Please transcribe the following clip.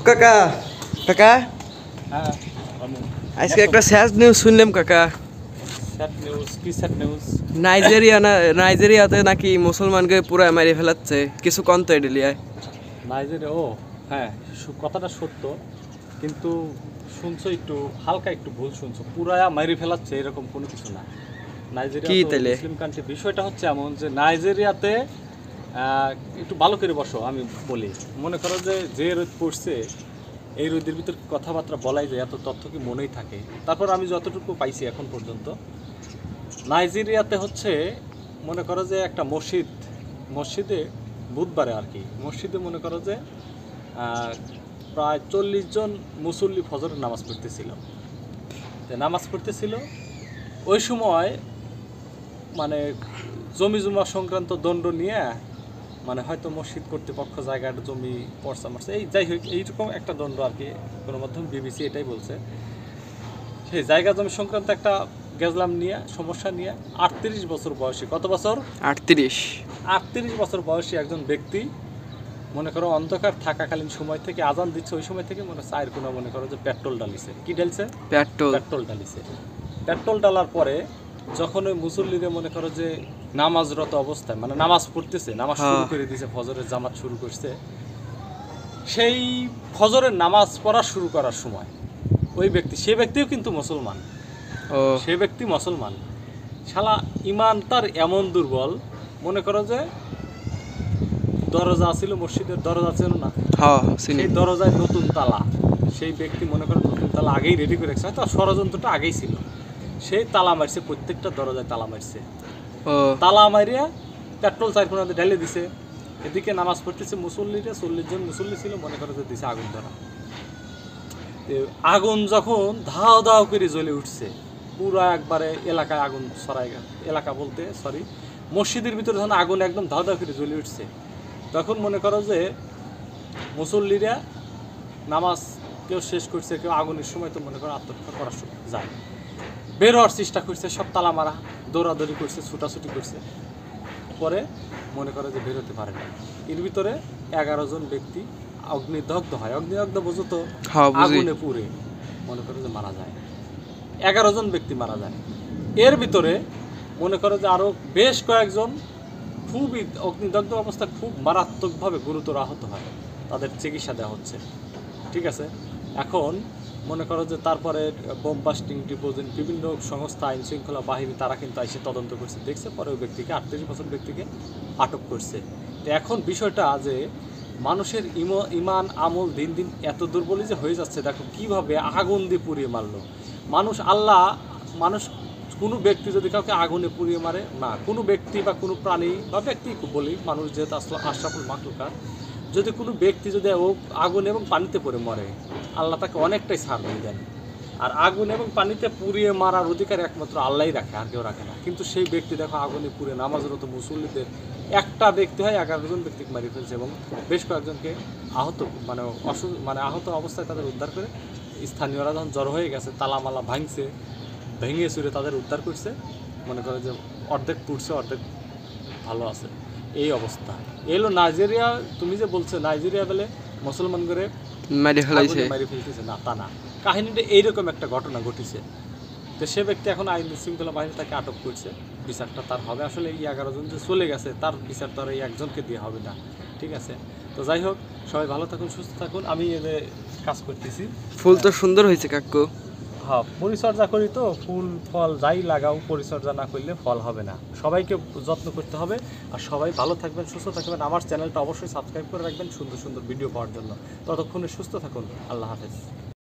কাকা কাকা হ্যাঁ আজকে একটা স্যাড নিউজ শুনলাম কাকা। স্যাড নিউজ কি স্যাড নিউজ? নাইজেরিয়াতে নাকি মুসলমানকে পুরো মেরে ফেলাচ্ছে, কিছু কন্ত এডিলিয়ায় নাইজেরিয়া? ও হ্যাঁ, কথাটা সত্য, কিন্তু শুনছো একটু হালকা একটু ভুল শুনছো। পুরায়া মারি ফেলাচ্ছে এরকম কোনো কিছু না। নাইজেরিয়া কি তো তাইলে? মুসলিম কান্ট্রি। বিষয়টা হচ্ছে এমন যে নাইজেরিয়াতে একটু ভালো করে বসো, আমি বলি। মনে করো যে রোদ পড়ছে, এই রোদের ভিতর কথাবার্তা বলাই যায়, এত তথ্য কি মনেই থাকে? তারপর আমি যতটুকু পাইছি এখন পর্যন্ত, নাইজেরিয়াতে হচ্ছে মনে করো যে একটা মসজিদে বুধবারে আর কি, মসজিদে মনে করো যে প্রায় 40 জন মুসল্লি ফজরের নামাজ পড়তেছিল। ওই সময় মানে জমি জমা সংক্রান্ত দণ্ড নিয়ে, মানে হয়তো মসজিদ কর্তৃপক্ষ জায়গার জমি পর্চা মারছে, এই যাই হোক এইরকম একটা দণ্ড আর কি। গণমাধ্যম বিবিসি এটাই বলছে। সেই জায়গা জমি সংক্রান্ত একটা গেজলাম নিয়ে, সমস্যা নিয়ে 38 বছর বয়সী, কত বছর? 38 বছর বয়সী একজন ব্যক্তি, মনে করো অন্ধকার থাকাকালীন সময় থেকে আজান দিচ্ছে, ওই সময় থেকে চায়ের কোনো মনে করো যে পেট্রোল ডালিছে। কি ঢালছে? পেট্রোল ডালিছে। পেট্রোল ডালার পরে যখন ওই মুসল্লিদের মনে করো যে নামাজরত অবস্থায়, মানে নামাজ পড়তেছে, নামাজ শুরু করে দিয়েছে, ফজরের জামাত শুরু করছে, সেই ফজরের নামাজ পড়া শুরু করার সময় ওই সে ব্যক্তিও কিন্তু মুসলমান, সে ব্যক্তি মুসলমান, শালা ইমান তার এমন দুর্বল, মনে করো যে দরজা ছিল, মসজিদের দরজা ছিল না, সেই দরজায় নতুন তালা, সেই ব্যক্তি মনে করো নতুন তালা আগেই রেডি করে রেখেছে, হয়তো ষড়যন্ত্রটা আগেই ছিল। সেই তালা মারছে, প্রত্যেকটা দরজায় তালা মারছে। তালা মারিয়া পেট্রোল 4 কোণাতে ঢেলে দিছে। এদিকে নামাজ পড়তেছে মুসল্লিরা, 40 জন মুসল্লি ছিল, মনে করো যে দিছে আগুন ধরা। আগুন যখন ধাও ধাও করে জ্বলে উঠছে, পুরো একবারে এলাকায় আগুন ছড়াই গেল। এলাকা বলতে সরি, মসজিদের ভিতরে যখন আগুন একদম ধাও ধাও করে জ্বলে উঠছে, তখন মনে করো যে মুসল্লিরা নামাজ কেউ শেষ করছে, কেউ আগুনের সময় তো মনে করো আত্মরক্ষা করার যায়, বের হওয়ার চেষ্টা করছে, সব তালা মারা, দৌড়াদৌড়ি করছে, ছুটাছুটি করছে, পরে মনে করে যে বের হতে পারে না। এর ভিতরে 11 জন ব্যক্তি অগ্নিদগ্ধ হয়। অগ্নিদগ্ধ বোঝো তো, আগুনে পুড়ে মনে করে যে মারা যায়। 11 জন ব্যক্তি মারা যায়। এর ভিতরে মনে করো যে আরো বেশ কয়েকজন খুবই অগ্নিদগ্ধ অবস্থা, খুব মারাত্মকভাবে গুরুতর আহত হয়, তাদের চিকিৎসা দেওয়া হচ্ছে। ঠিক আছে, এখন মনে করো যে তারপরে বোম বাস্টিং ডিপোজিট বিভিন্ন সংস্থা, আইন শৃঙ্খলা বাহিনী, তারা কিন্তু এসে তদন্ত করছে, দেখছে, পরে ওই ব্যক্তিকে 38 বছর ব্যক্তিকে আটক করছে। তো এখন বিষয়টা যে মানুষের ইমান আমল দিন দিন এত দুর্বলই যে হয়ে যাচ্ছে। দেখো কিভাবে আগুন দিয়ে পুড়িয়ে মারলো মানুষ। কোনো ব্যক্তি যদি কাউকে আগুনে পুড়িয়ে মারে না, কোনো ব্যক্তি বা কোনো প্রাণী বা ব্যক্তি বলি, মানুষ যেহেতু আসলে আশরাফুল মাখলুকাত, যদি কোনো ব্যক্তি যদি ও আগুন এবং পানিতে পড়ে মরে, আল্লাহ তাকে অনেকটাই ছাড় দিয়ে দেন। আর আগুন এবং পানিতে পুড়িয়ে মারার অধিকার একমাত্র আল্লাহই রাখে, আর কেউ রাখে না। কিন্তু সেই ব্যক্তি দেখো আগুনে পুড়ে নামাজরত মুসল্লিদের একটা ব্যক্তি হয় 11 জন ব্যক্তিকে মারি ফেলছে, এবং বেশ কয়েকজনকে আহত আহত অবস্থায় তাদের উদ্ধার করে স্থানীয়রা যখন জড়ো হয়ে গেছে, তালামালা ভেঙে চুরে তাদের উদ্ধার করছে। মনে করে যে অর্ধেক পুড়ছে, অর্ধেক ভালো আছে, এই অবস্থা। এলো নাইজেরিয়া। তুমি যে বলছো নাইজেরিয়া বলে মুসলমান করে মারি ফেলতেছে, না তা না, কাহিনীটা এইরকম একটা ঘটনা ঘটেছে। তো সে ব্যক্তি এখন আইন শৃঙ্খলা বাহিনী তাকে আটক করছে, বিচারটা তার হবে। আসলে এই 11 জন যে চলে গেছে, তার বিচার তো আর এই একজনকে দিয়ে হবে না। ঠিক আছে, তো যাই হোক, সবাই ভালো থাকুন, সুস্থ থাকুন। আমি এদের কাজ করতেছি। ফুল তো সুন্দর হয়েছে কাকু। হ্যাঁ, পরিচর্যা করি তো, ফুল ফল যাই লাগাও, পরিচর্যা না করলে ফল হবে না। সবাইকে যত্ন করতে হবে। আর সবাই ভালো থাকবেন, সুস্থ থাকবেন। আমার চ্যানেলটা অবশ্যই সাবস্ক্রাইব করে রাখবেন সুন্দর সুন্দর ভিডিও পাওয়ার জন্য। ততক্ষণে সুস্থ থাকুন। আল্লাহ হাফেজ।